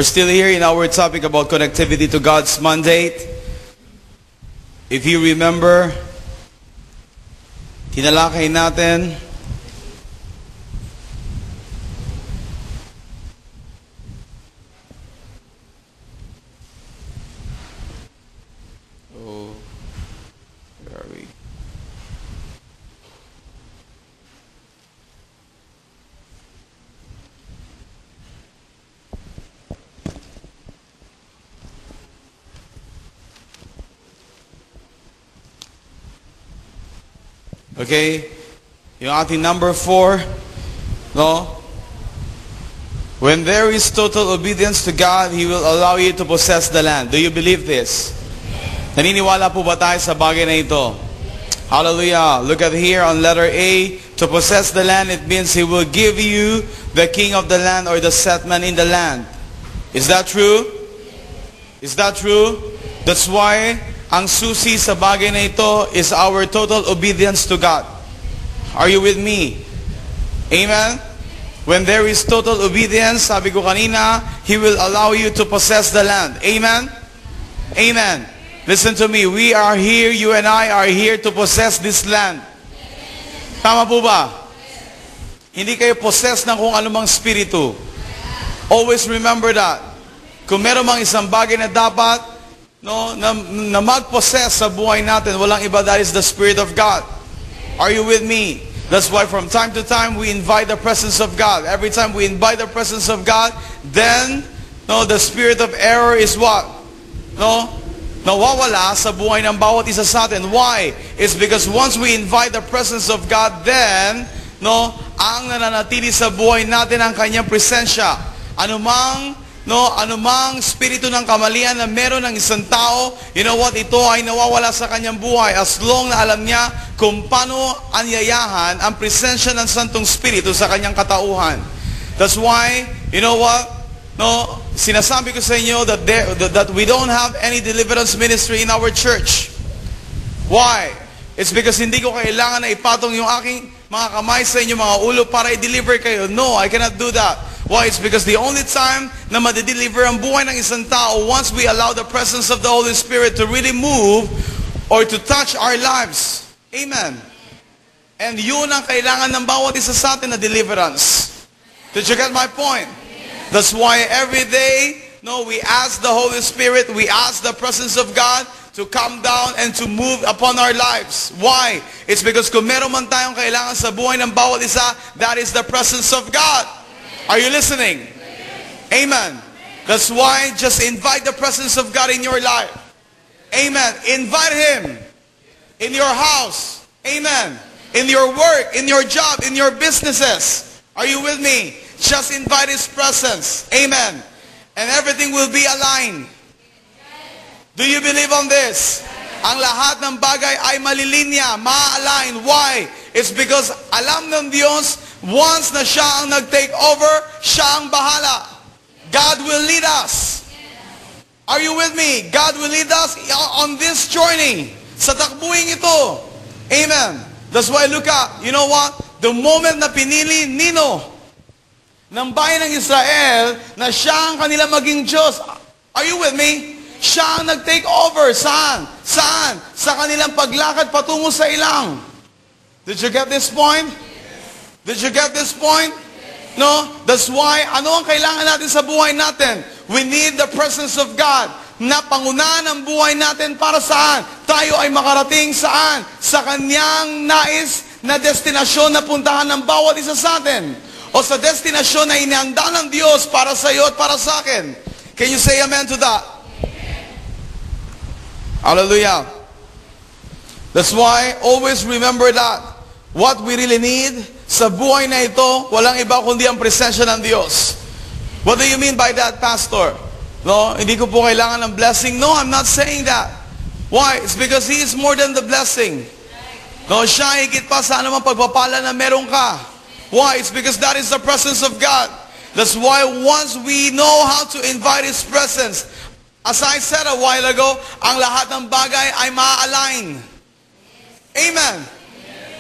We're still here in our topic about connectivity to God's mandate. If you remember, tinalakay natin where are we? Okay, yung ating number 4, no? When there is total obedience to God, He will allow you to possess the land. Do you believe this? Naniniwala po ba tayo sa bagay na ito? Hallelujah. Look at here on letter A. To possess the land, it means He will give you the king of the land or the settlement in the land. Is that true? Is that true? That's why ang susi sa bagay na ito is our total obedience to God. Are you with me? Amen? When there is total obedience, sabi ko kanina, He will allow you to possess the land. Amen? Amen. Listen to me. We are here, you and I are here to possess this land. Tama po ba? Hindi kayo possess ng kung anumang spiritu. Always remember that. Kung meron mang isang bagay na dapat na mag-possess sa buhay natin, walang iba, that is the Spirit of God. Are you with me? That's why from time to time we invite the presence of God. Every time we invite the presence of God, then the spirit of error is what? Nawawala sa buhay ng bawat isa sa atin. Why? It's because once we invite the presence of God, then ang nananatili sa buhay natin ang kanyang presensya. Anumang spirito ng kamalian na meron ng isang tao, you know what, ito ay nawawala sa kanyang buhay as long na alam niya kung paano anyayahan ang presensya ng Santong Spirito sa kanyang katauhan. That's why, you know what, sinasabi ko sa inyo that we don't have any deliverance ministry in our church. Why? It's because hindi ko kailangan na ipatong yung aking mga kamay sa inyo mga ulo para i-deliver kayo. No, I cannot do that. Why? It's because the only time na madideliver ang buhay ng isang tao once we allow the presence of the Holy Spirit to really move or to touch our lives. Amen. And yun ang kailangan ng bawat isa sa atin na deliverance. Did you get my point? That's why every day, we ask the Holy Spirit, we ask the presence of God to come down and to move upon our lives. Why? It's because kung meron man tayong kailangan sa buhay ng bawat isa, that is the presence of God. Are you listening? Amen. That's why just invite the presence of God in your life. Amen. Invite Him in your house. Amen. In your work, in your job, in your businesses. Are you with me? Just invite His presence. Amen. And everything will be aligned. Do you believe on this? Ang lahat ng bagay ay malilinya, ma-align. Why? It's because alam ng Diyos, once na siya ang nag-take over, siya ang bahala. God will lead us. Are you with me? God will lead us on this journey. Sa takbuhin ito. Amen. That's why look at, you know what? The moment na pinili Nino ng bayan ng Israel na siya ang kanila maging Diyos. Are you with me? Siya ang nag-take over. Saan? Saan? Sa kanilang paglakad patungo sa ilang. Did you get this point? Did you get this point? No? That's why, ano ang kailangan natin sa buhay natin? We need the presence of God na pangunahan ang buhay natin para saan? Tayo ay makarating saan? Sa kanyang nais na destinasyon na puntahan ng bawat isa sa atin. O sa destinasyon na inihanda ng Diyos para sa iyo at para sa akin. Can you say amen to that? Hallelujah. That's why, always remember that. What we really need sa buhay na ito, walang iba kundi ang presensya ng Diyos. What do you mean by that, Pastor? No, hindi ko po kailangan ng blessing. No, I'm not saying that. Why? It's because He is more than the blessing. No, siya higit pa sa anumang pagpapala na meron ka. Why? It's because that is the presence of God. That's why once we know how to invite His presence, as I said a while ago, ang lahat ng bagay ay ma-align. Amen.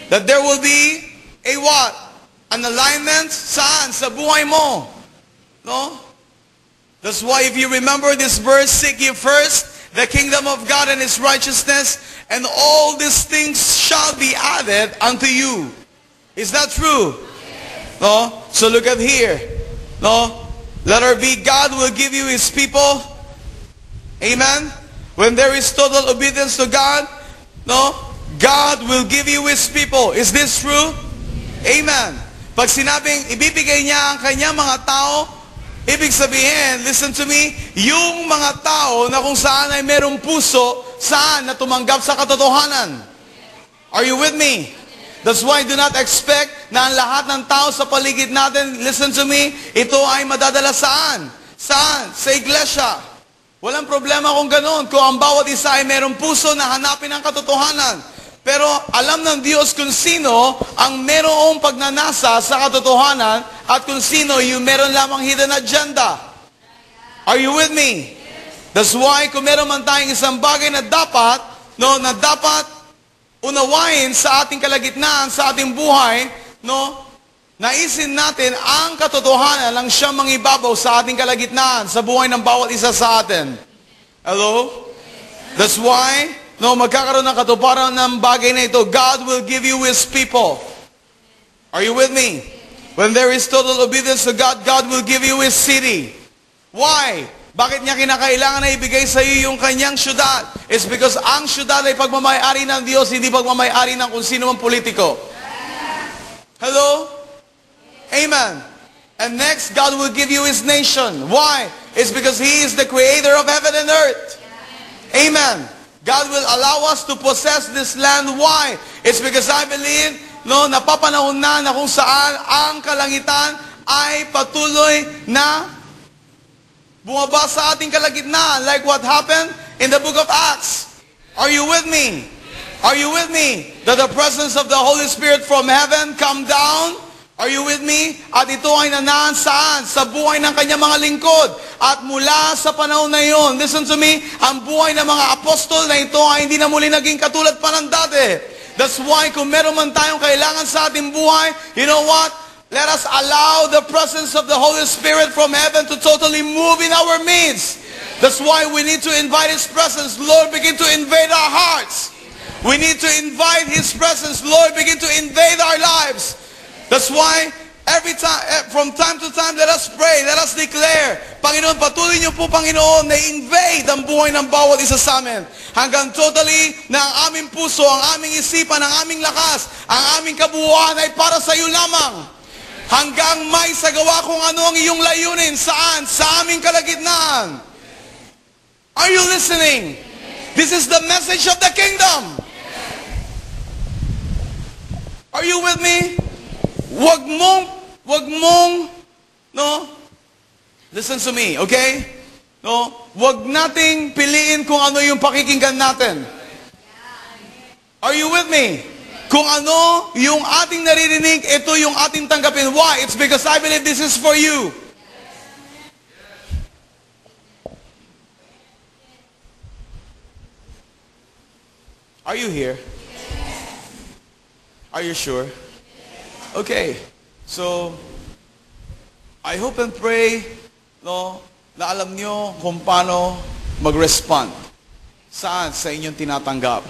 That there will be a what? An alignment saan? Sa buhay mo. No? That's why if you remember this verse, seek ye first the kingdom of God and His righteousness, and all these things shall be added unto you. Is that true? No? So look at here. No? Let her be, God will give you His people. Amen? When there is total obedience to God, no? God will give you His people. Is this true? Amen. Pag sinabing ibibigay niya ang kanyang mga tao, ibig sabihin, listen to me, yung mga tao na kung saan ay merong puso, saan na tumanggap sa katotohanan. Are you with me? That's why do not expect na ang lahat ng tao sa paligid natin, listen to me, ito ay madadala saan? Saan? Sa iglesia. Walang problema kung ganoon, kung ang bawat isa ay merong puso na hanapin ang katotohanan. Pero alam ng Diyos kung sino ang merong pagnanasa sa katotohanan at kung sino yung meron lamang hidden agenda. Are you with me? That's why kung meron man tayong isang bagay na dapat unawain sa ating kalagitnaan, sa ating buhay, naisin natin ang katotohanan lang siyang mangibabaw sa ating kalagitnaan, sa buhay ng bawat isa sa atin. Hello? That's why magkakaroon ng katuparan ng bagay na ito. God will give you His people. Are you with me? When there is total obedience to God, God will give you His city. Why? Bakit niya kinakailangan na ibigay sa iyo yung kanyang syudad? It's because ang syudad ay pagmamayari ng Diyos, hindi pagmamayari ng kung sino mang politiko. Hello? Amen. And next, God will give you His nation. Why? It's because He is the creator of heaven and earth. Amen. God will allow us to possess this land. Why? It's because I believe, napapanahon na kung saan ang kalangitan ay patuloy na bumaba sa ating kalagitnaan. Like what happened in the book of Acts. Are you with me? Are you with me? That the presence of the Holy Spirit from heaven come down? Are you with me? At ito ay nanaan saan? Sa buhay ng kanyang mga lingkod. At mula sa panahon na iyon, listen to me, ang buhay ng mga apostol na ito ay hindi na muli naging katulad pa ng dati. That's why kung meron man tayong kailangan sa ating buhay, you know what? Let us allow the presence of the Holy Spirit from heaven to totally move in our midst. That's why we need to invite His presence. Lord, begin to invade our hearts. We need to invite His presence. Lord, begin to invade our lives. That's why, every time, from time to time, let us pray, let us declare, Panginoon, patuloy niyo po, Panginoon, na invade ang buhay ng bawat isa sa amin. Hanggang totally na ang aming puso, ang aming isipan, ang aming lakas, ang aming kabuuan ay para sa iyo lamang. Hanggang may sagawa kung ano ang iyong layunin, saan? Sa aming kalagitnaan. Are you listening? This is the message of the kingdom. Are you with me? Wag mong, listen to me, okay? Wag nating piliin kung ano yung pakikinggan natin. Are you with me? Kung ano yung ating naririnig, ito yung ating tanggapin. Why? It's because I believe this is for you. Are you here? Are you sure? Okay, so I hope and pray na alam nyo kung paano mag-respond. Saan? Sa inyong tinatanggap.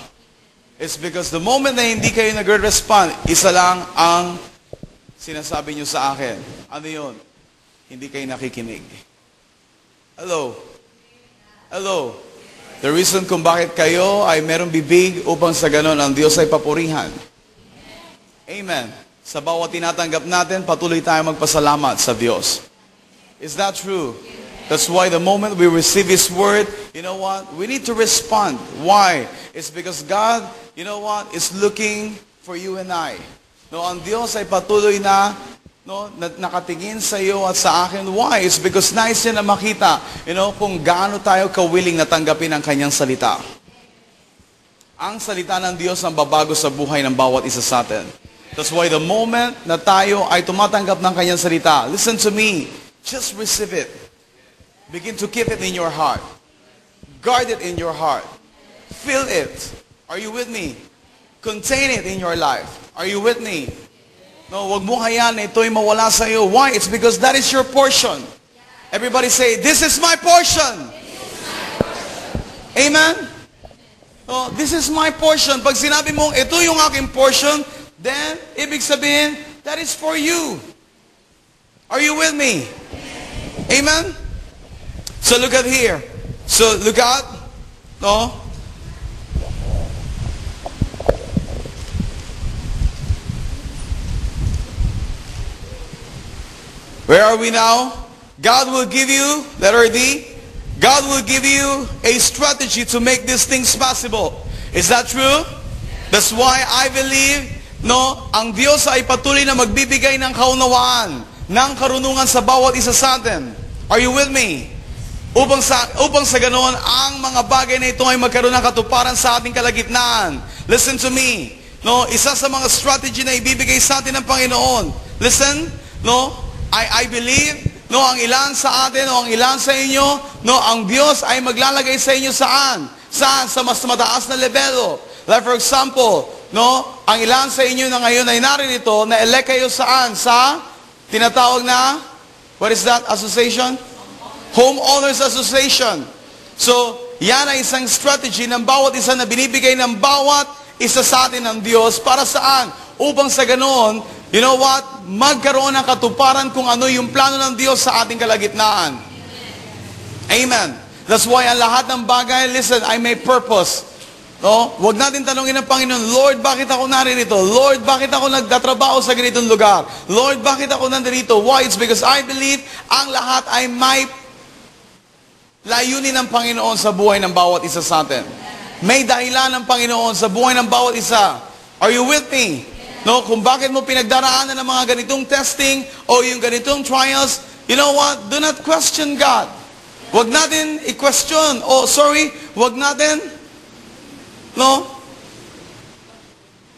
It's because the moment na hindi kayo nag-respond, isa lang ang sinasabi nyo sa akin. Ano yun? Hindi kayo nakikinig. Hello? Hello? The reason kung bakit kayo ay merong bibig upang sa ganon ang Diyos ay papurihan. Amen. Sa bawat tinatanggap natin, patuloy tayo magpasalamat sa Diyos. Is that true? That's why the moment we receive His Word, you know what? We need to respond. Why? It's because God, you know what, is looking for you and I. Ang Diyos ay patuloy na nakatingin sa iyo at sa akin. Why? It's because nais niya na makita, kung gaano tayo ka-willing na tanggapin ang Kanyang salita. Ang salita ng Diyos ang babago sa buhay ng bawat isa sa atin. That's why the moment na tayo ay tumatanggap ng Kanyang salita, listen to me, just receive it. Begin to keep it in your heart. Guard it in your heart. Feel it. Are you with me? Contain it in your life. Are you with me? No, wag mo hayaan na ito'y mawala sa iyo. Why? It's because that is your portion. Everybody say, this is my portion. Amen? Oh, this is my portion. Pag sinabi mong, ito yung aking portion, then, ibig sabihin, that is for you. Are you with me? Amen? So look at here. So look at, no? Where are we now? God will give you, letter D, God will give you a strategy to make these things possible. Is that true? That's why I believe, no, ang Diyos ay patuloy na magbibigay ng kaunawaan, ng karunungan sa bawat isa sa atin. Are you with me? Upang sa ganoon, ang mga bagay na ito ay magkaroon ng katuparan sa ating kalagitnaan. Listen to me. No, isa sa mga strategy na ibibigay sa atin ng Panginoon. Listen, no, I believe, no, ang ilan sa atin o ang ilan sa inyo, no, ang Diyos ay maglalagay sa inyo saan? Saan? Sa mas mataas na lebelo. Like for example, no, ang ilan sa inyo na ngayon ay naririto, na-elect kayo saan? Sa tinatawag na, what is that association? Homeowners Association. So, yan ay isang strategy ng bawat isa na binibigay ng bawat isa sa atin ng Diyos. Para saan? Upang sa ganoon, you know what? Magkaroon ng katuparan kung ano yung plano ng Diyos sa ating kalagitnaan. Amen. That's why ang lahat ng bagay, listen, I may purpose. No? Huwag natin tanongin ng Panginoon, Lord, bakit ako naririto? Lord, bakit ako nagtatrabaho sa ganitong lugar? Lord, bakit ako nandito? Why? It's because I believe ang lahat ay may layunin ng Panginoon sa buhay ng bawat isa sa atin. May dahilan ng Panginoon sa buhay ng bawat isa. Are you with me? No, kung bakit mo pinagdaraanan ng mga ganitong testing o yung ganitong trials, you know what? Do not question God. Huwag natin i-question. Huwag natin, no,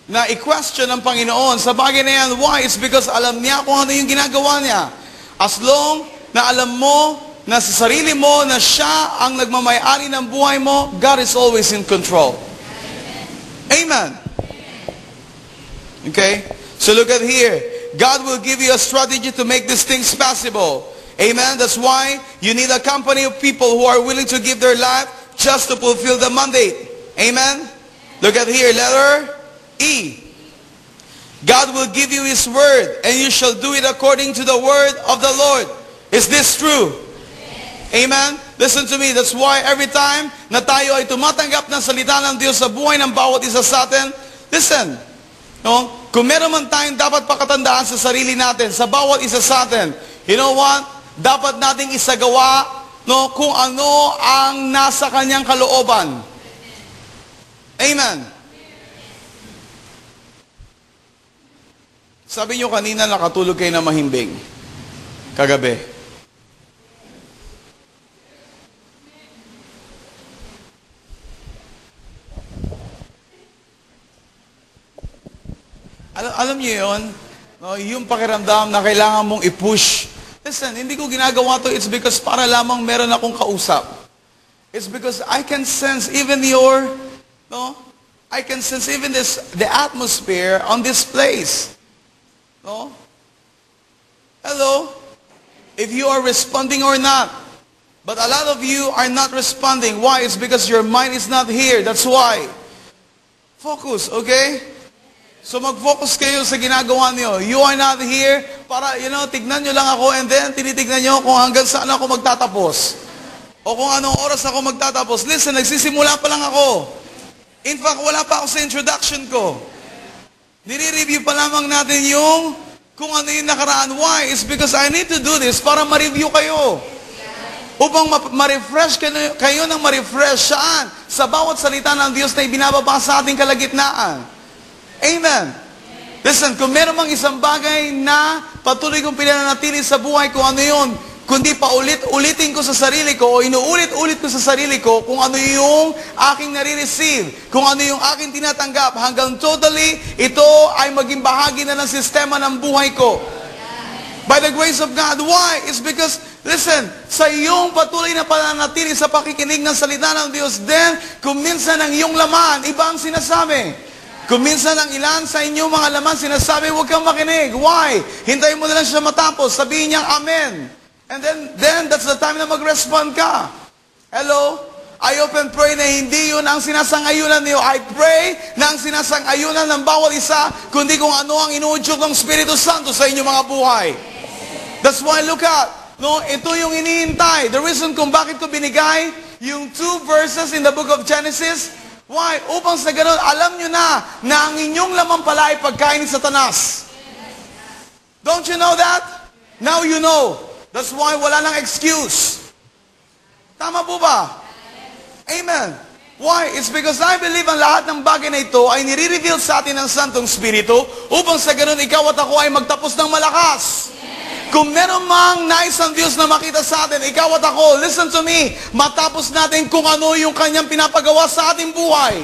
na i-question ang Panginoon sa bagay na yan. Why? It's because alam niya kung ano yung ginagawa niya. As long na alam mo na sa sarili mo na siya ang nagmamayari ng buhay mo, God is always in control. Amen. Okay? So look at here. God will give you a strategy to make these things possible. Amen? That's why you need a company of people who are willing to give their life just to fulfill the mandate. Amen? Look at here, letter E. God will give you His word, and you shall do it according to the word of the Lord. Is this true? Amen? Listen to me. That's why every time na tayo ay tumatanggap ng salita ng Diyos sa buhay ng bawat isa sa atin, listen, no? Kung meron man tayong dapat pakatandaan sa sarili natin, sa bawat isa sa atin, you know what? Dapat nating isagawa, no, kung ano ang nasa kanyang kalooban. Amen. Sabi nyo kanina nakatulog kayo na mahimbing. Kagabi. Alam niyo yun? No, yung pakiramdam na kailangan mong i-push. Listen, hindi ko ginagawa to. It's because para lamang meron akong kausap. It's because I can sense even I can sense even the atmosphere on this place. No? Hello? If you are responding or not. But a lot of you are not responding. Why? It's because your mind is not here. That's why. Focus, okay? So mag-focus kayo sa ginagawa niyo. You are not here para, tignan nyo lang ako and then tinitignan nyo kung hanggang saan ako magtatapos. O kung anong oras ako magtatapos. Listen, nagsisimula pa lang ako. In fact, wala pa ako sa introduction ko. Nire-review pa lamang natin yung kung ano yung nakaraan. Why? It's because I need to do this para ma-review kayo. Upang ma-refresh kayo ng ma-refresh. Saan? Sa bawat salita ng Diyos na ibinababa sa ating kalagitnaan. Amen. Listen, kung meron mang isang bagay na patuloy kong pinananatili sa buhay ko, ano yun? Kundi ulitin ko sa sarili ko o inuulit-ulit ko sa sarili ko kung ano yung aking nare-receive, kung ano yung aking tinatanggap hanggang totally ito ay maging bahagi na ng sistema ng buhay ko. By the grace of God. Why? It's because, listen, sa iyong patuloy na pananatili sa pakikinig ng salita ng Diyos, then, kung minsan ang iyong laman, iba ang sinasabi. Kung minsan ang ilan sa inyong mga laman sinasabi, huwag kang makinig. Why? Hintayin mo na lang siya matapos. Sabihin niya, Amen. And then that's the time na mag-respond ka. Hello? I often pray na hindi yun ang sinasang-ayunan niyo. I pray na ang sinasang-ayunan ng bawat isa, kundi kung ano ang inuudyok ng Espiritu Santo sa inyong mga buhay. That's why, look at, no, ito yung inihintay. The reason kung bakit ko binigay yung 2 verses in the book of Genesis, why? Upang sa ganun, alam nyo na ang inyong laman pala ay pagkain ni Satanas. Don't you know that? Now you know. That's why wala nang excuse. Tama po ba? Amen. Why? It's because I believe ang lahat ng bagay na ito ay nire-reveal sa atin ng Santong Espiritu upang sa ganun ikaw at ako ay magtapos ng malakas. Kung meron mang nais ang Diyos na makita sa atin, ikaw at ako, listen to me, matapos natin kung ano yung Kanyang pinapagawa sa ating buhay.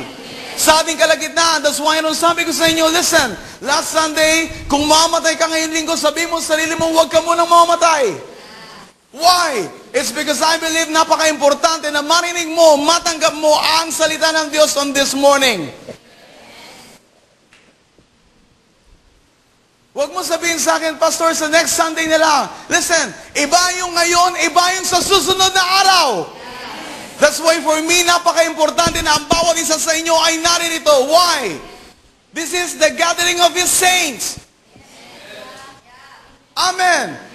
Sa ating kalagitnaan. That's why nung sabi ko sa inyo, listen, last Sunday, kung mamamatay ka ngayon linggo, sabi mo sa sarili mo, huwag ka munang mamamatay. Why? It's because I believe napaka-importante na marinig mo, matanggap mo ang salita ng Diyos on this morning. Huwag mo sabihin sa akin, Pastor, sa next Sunday na lang. Listen, iba yung ngayon, iba yung sa susunod na araw. That's why for me, napaka-importante na ang bawat isa sa inyo ay naririto. Why? This is the gathering of His saints. Amen.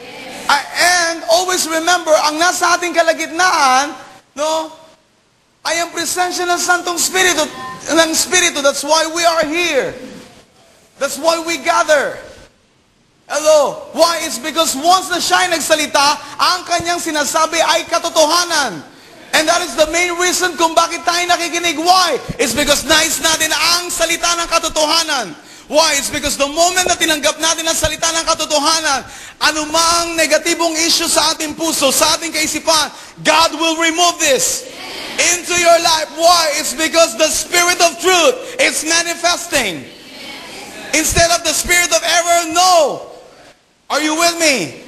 And always remember, ang nasa ating kalagitnaan, no, ay ang presensya ng Santong Espiritu, ng Espiritu. That's why we are here. That's why we gather. Hello? Why? It's because once na siya ay nagsalita, ang kanyang sinasabi ay katotohanan. And that is the main reason kung bakit tayo nakikinig. Why? It's because nais natin ang salita ng katotohanan. Why? It's because the moment na tinanggap natin ang salita ng katotohanan, anumang negatibong issue sa ating puso, sa ating kaisipan, God will remove this into your life. Why? It's because the Spirit of truth is manifesting. Instead of the spirit of error, no. Are you with me?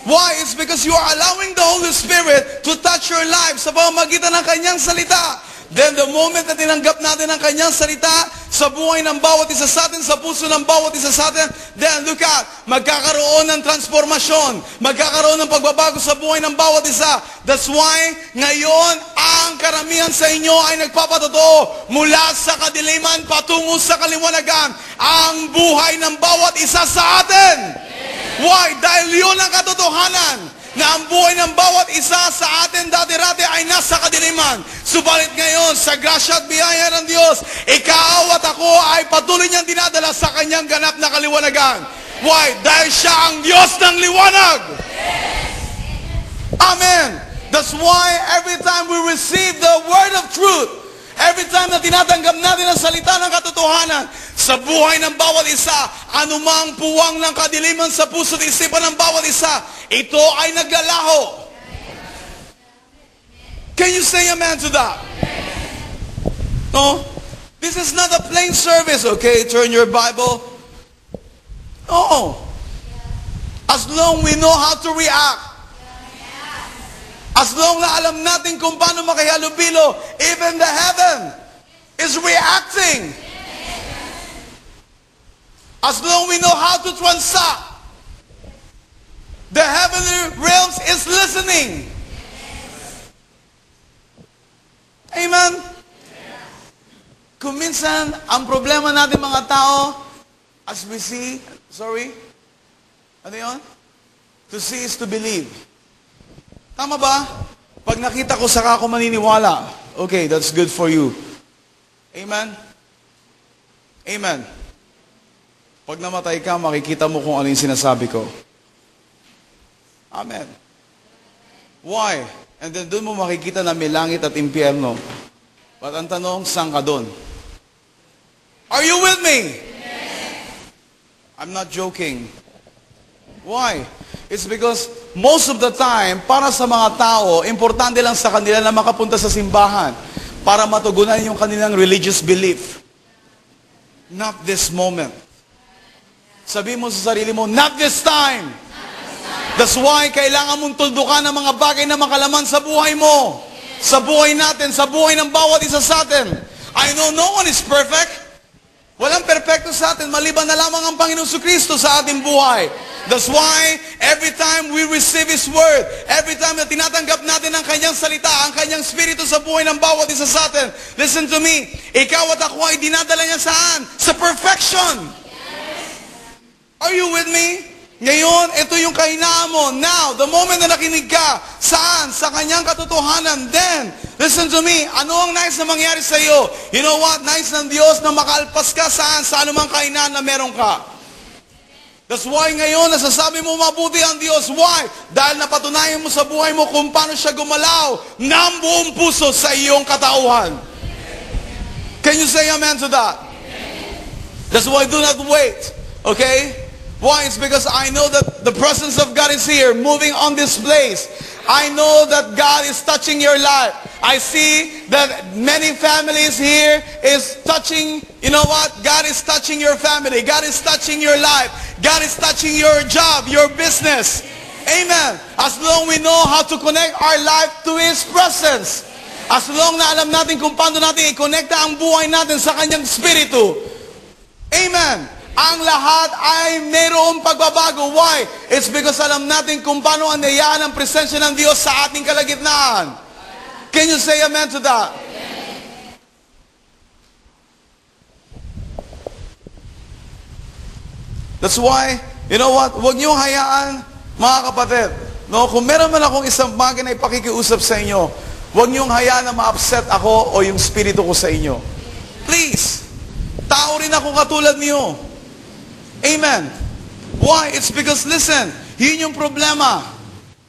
Why? It's because you are allowing the Holy Spirit to touch your life sa pamamagitan ng Kanyang salita. Then the moment na tinanggap natin ang Kanyang salita sa buhay ng bawat isa sa atin, sa puso ng bawat isa sa atin, then look at, magkakaroon ng transformasyon, magkakaroon ng pagbabago sa buhay ng bawat isa. That's why ngayon ang karamihan sa inyo ay nagpapatotoo mula sa kadiliman patungo sa kaliwanagan ang buhay ng bawat isa sa atin. Why? Dahil yun ang katotohanan na ang buhay ng bawat isa sa atin dati-rati ay nasa kadiliman. Subalit ngayon, sa grasya at biyaya ng Diyos, ikaw at ako ay patuloy niyang dinadala sa kanyang ganap na kaliwanagan. Why? Dahil siya ang Diyos ng liwanag. Amen. That's why every time we receive the word of truth, every time na tinatanggap natin ang salita ng katotohanan sa buhay ng bawat isa, anumang puwang ng kadiliman sa puso at isipan ng bawat isa, ito ay naglalaho. Can you say amen to that? No? This is not a plain service, okay? Turn your Bible. No. As long we know how to react, as long na alam natin kung paano makihalubilo, even the heaven is reacting. As long we know how to transact, the heavenly realms is listening. Amen? Kung minsan, ang problema natin mga tao, as we see, ano yun? To see is to believe. Tama ba? Pag nakita ko, saka ako maniniwala. Okay, that's good for you. Amen? Amen. Pag namatay ka, makikita mo kung ano yung sinasabi ko. Amen. Why? And then doon mo makikita na may langit at impyerno. But ang tanong, saan ka doon? Are you with me? I'm not joking. Why? It's because most of the time, para sa mga tao, importante lang sa kanila na makapunta sa simbahan para matugunan yung kanilang religious belief. Not this moment. Sabi mo sa sarili mo, not this time. That's why kailangan mong tuldukan ng mga bagay na makalaman sa buhay mo. Sa buhay natin, sa buhay ng bawat isa sa atin. I know no one is perfect. Walang perfecto sa atin, maliban na lamang ang Panginoon Kristo sa ating buhay. That's why every time we receive His Word, every time na tinatanggap natin ang Kanyang salita, ang Kanyang Spirito sa buhay ng bawat isa sa atin, listen to me, ikaw at ako ay dinadala niya saan? Sa perfection. Are you with me? Ngayon, ito yung kahinaan mo. Now, the moment na nakinig ka, saan? Sa Kanyang katotohanan. Then, listen to me, ano ang nais na mangyari sa iyo? You know what? Nais ng Diyos na makalpas ka saan? Sa anumang kahinaan na meron ka. That's why ngayon, nasasabi mo mabuti ang Diyos. Why? Dahil napatunayan mo sa buhay mo kung paano siya gumalaw ng buong puso sa iyong katauhan. Can you say amen to that? That's why do not wait. Okay? Why? It's because I know that the presence of God is here, moving on this place. I know that God is touching your life. I see that many families here is touching, you know what? God is touching your family. God is touching your life. God is touching your job, your business. Amen. As long we know how to connect our life to His presence. As long na alam natin kung paano natin i-connecta ang buhay natin sa Kanyang Spiritu. Amen. Ang lahat ay mayroong pagbabago. Why? It's because alam natin kung paano andayaan ang presensya ng Diyos sa ating kalagitnaan. Can you say amen to that? That's why, you know what? Huwag niyong hayaan, mga kapatid. No, kung meron man akong isang bagay na ipakikiusap sa inyo, huwag niyong hayaan na ma-upset ako o yung spirito ko sa inyo. Please. Tao rin ako katulad niyo. Amen. Why? It's because, listen, yun yung problema.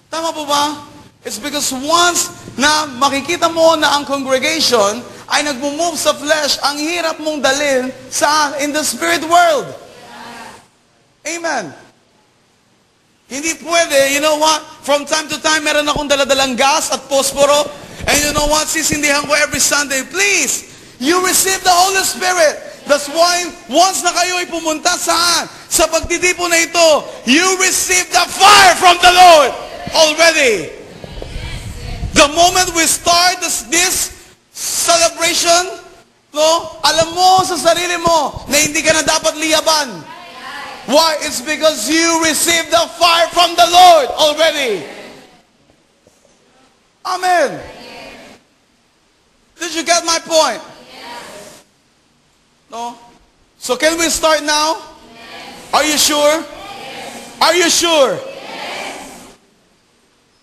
Tama po ba? It's because once na makikita mo na ang congregation ay nagmo-move sa flesh, ang hirap mong dalhin saan? In the spirit world. Amen. Hindi pwede, you know what? From time to time, meron akong daladalang gas at posporo. And you know what? Sisindihan ko every Sunday. Please, you receive the Holy Spirit. That's why, once na kayo ay pumunta saan? Sa pagtitipo na ito, you receive the fire from the Lord already. The moment we start this celebration, no, alam mo sa sarili mo na hindi ka na dapat liyaban. Why? It's because you receive the fire from the Lord already. Amen. Did you get my point? No? So can we start now? Yes. Are you sure? Yes. Are you sure? Yes.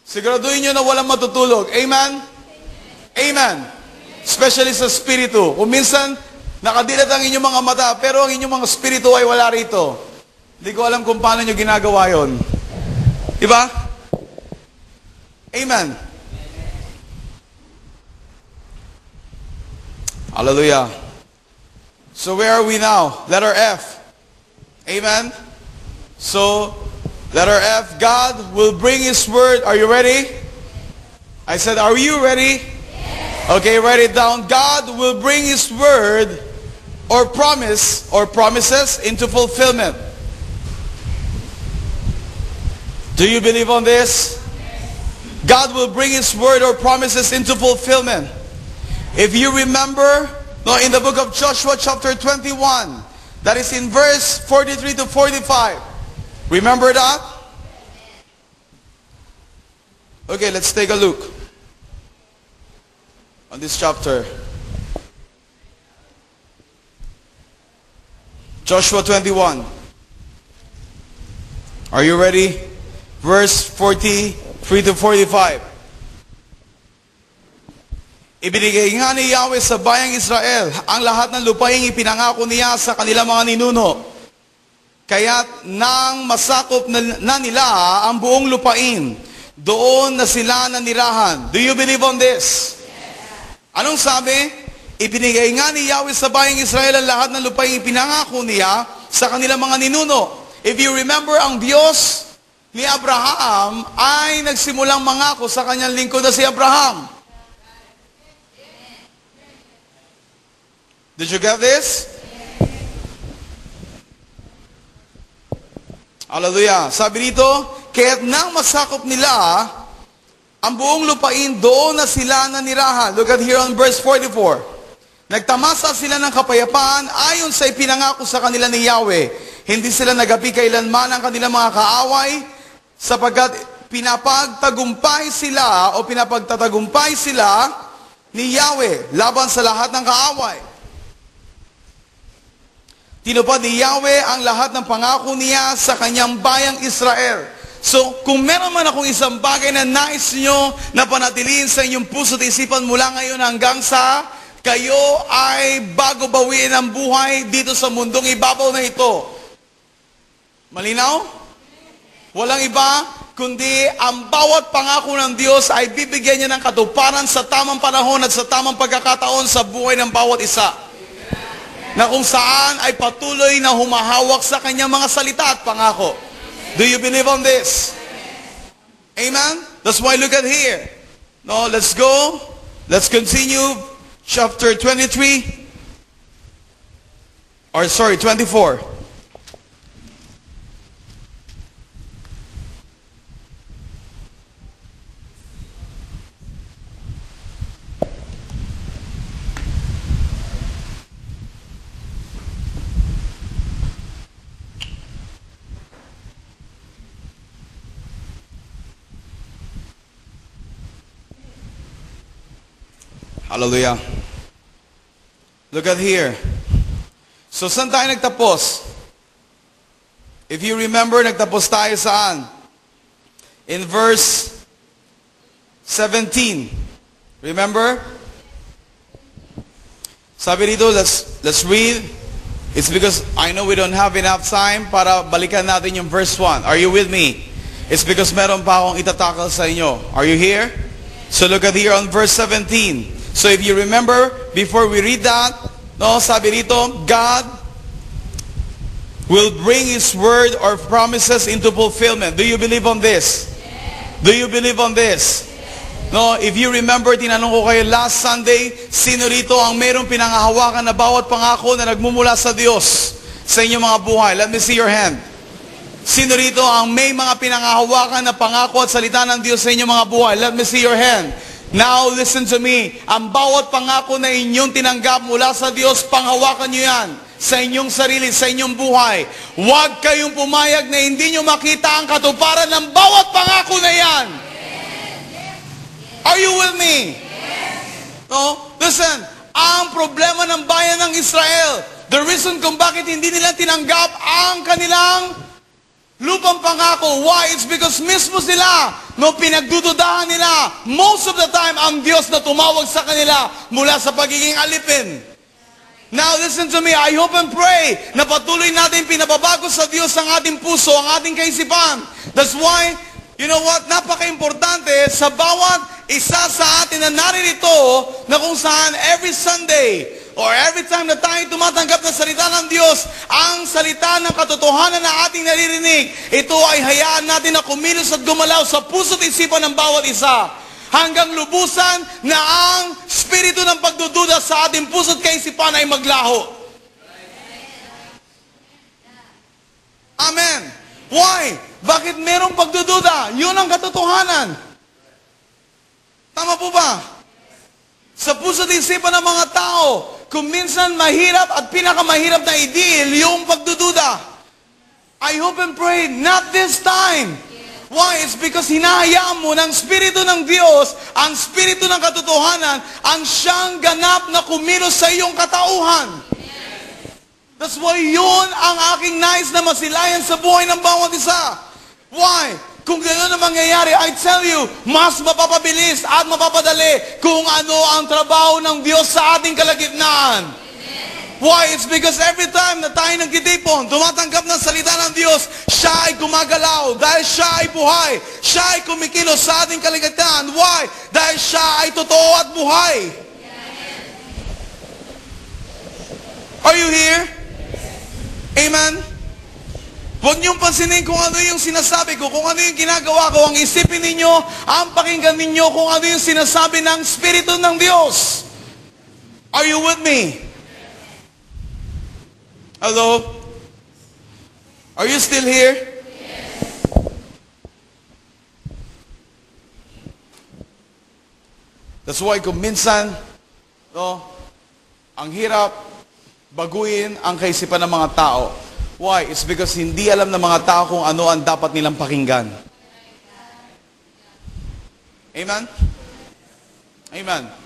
Siguraduhin nyo na walang matutulog. Amen? Amen. Especially sa spiritu. Kung minsan, nakadilat ang inyong mga mata, pero ang inyong mga spiritu ay wala rito. Hindi ko alam kung paano nyo ginagawa yon. Diba? Amen. Hallelujah. So where are we now? Letter F. Amen? So, letter F, God will bring His Word. Are you ready? I said, are you ready? Yes. Okay, write it down. God will bring His Word or promise or promises into fulfillment. Do you believe on this? God will bring His Word or promises into fulfillment. If you remember, no, in the book of Joshua chapter 21, that is in verse 43 to 45. Remember that? Okay, let's take a look on this chapter. Joshua 21. Are you ready? Verse 43 to 45. Ibinigay nga ni Yahweh sa bayang Israel ang lahat ng lupaing ipinangako niya sa kanilang mga ninuno. Kaya't nang masakop na nila ang buong lupain, doon na sila nanirahan. Do you believe on this? Anong sabi? Ibinigay nga ni Yahweh sa bayang Israel ang lahat ng lupaing ipinangako niya sa kanilang mga ninuno. If you remember, ang Diyos ni Abraham ay nagsimulang mangako sa kanyang lingkod na si Abraham. Did you get this? Hallelujah. Sabi dito, kaya't nang masakop nila ang buong lupain, doon na sila nanirahan. Look at here on verse 44. Nagtamasa sila ng kapayapaan ayon sa ipinangako sa kanila ni Yahweh. Hindi sila nagapi kailanman ang kanilang mga kaaway, sapagkat pinapagtagumpay sila o pinapagtatagumpay sila ni Yahweh laban sa lahat ng kaaway. Tinupad ni Yahweh ang lahat ng pangako niya sa kanyang bayang Israel. So, kung meron man akong isang bagay na nais nyo na panatilihin sa inyong puso at isipan mula ngayon hanggang sa kayo ay bago bawiin ang buhay dito sa mundong ibabaw na ito. Malinaw? Walang iba, kundi ang bawat pangako ng Diyos ay bibigyan niya ng katuparan sa tamang panahon at sa tamang pagkakataon sa buhay ng bawat isa. Na kung saan ay patuloy na humahawak sa kanyang mga salita at pangako. Do you believe on this? Amen? That's why look at here. No, let's go. Let's continue. Chapter 23. Or sorry, 24. Hallelujah. Look at here. So, saan tayo nagtapos? If you remember, nagtapos tayo saan? In verse 17. Remember? Sabi dito, let's read. It's because I know we don't have enough time para balikan natin yung verse 1. Are you with me? It's because meron pa akong itatakal sa inyo. Are you here? So look at here on verse 17. So if you remember, before we read that, no, sabi dito, God will bring His word or promises into fulfillment. Do you believe on this? Yes. Do you believe on this? Yes. No, if you remember, tinanong ko kayo last Sunday, sino rito ang mayroong pinangahawakan na bawat pangako na nagmumula sa Diyos sa inyong mga buhay? Let me see your hand. Sino rito ang may mga pinangahawakan na pangako at salita ng Diyos sa inyong mga buhay? Let me see your hand. Now, listen to me. Ang bawat pangako na inyong tinanggap mula sa Diyos, panghawakan nyo yan sa inyong sarili, sa inyong buhay. Huwag kayong pumayag na hindi nyo makita ang katuparan ng bawat pangako na yan. Are you with me? No? Listen, ang problema ng bayan ng Israel, the reason kung bakit hindi nila tinanggap ang kanilang lupang pangako. Why? It's because mismo sila, no, pinagdududahan nila. Most of the time, ang Diyos na tumawag sa kanila mula sa pagiging alipin. Now, listen to me. I hope and pray na patuloy natin pinababago sa Diyos ang ating puso, ang ating kaisipan. That's why, you know what, napaka-importante sa bawat isa sa atin na naririto na kung saan every Sunday, or every time na tayo tumatanggap ng salita ng Diyos, ang salita ng katotohanan na ating naririnig, ito ay hayaan natin na kumilos at gumalaw sa puso't isipan ng bawat isa. Hanggang lubusan na ang spirito ng pagdududa sa ating puso't kaisipan ay maglaho. Amen. Why? Bakit merong pagdududa? Yun ang katotohanan. Tama po ba? Sa puso't isipan ng mga tao, kung minsan mahirap at pinakamahirap na i-deal yung pagdududa. I hope and pray, not this time. Why? It's because hinahayaan mo ng Espiritu ng Diyos, ang Espiritu ng katotohanan, ang siyang ganap na kumilos sa iyong katauhan. That's why yun ang aking nais na masilayan sa buhay ng bawat isa. Why? Kung gano'n ang mangyayari, I tell you, mas mapapabilis at mapapadali kung ano ang trabaho ng Diyos sa ating kalagitnaan. Why? It's because every time na tayo nagtitipon, tumatanggap ng salita ng Diyos, siya ay gumagalaw dahil siya ay buhay. Siya ay kumikilos sa ating kalagitnaan. Why? Dahil siya ay totoo at buhay. Are you here? Amen? Huwag niyong pansinin kung ano yung sinasabi ko, kung ano yung ginagawa ko. Ang isipin ninyo, ang pakinggan ninyo kung ano yung sinasabi ng Espiritu ng Diyos. Are you with me? Hello? Are you still here? That's why kung minsan, no, ang hirap baguhin ang kaisipan ng mga tao. Why? It's because hindi alam ng mga tao kung ano ang dapat nilang pakinggan. Amen? Amen.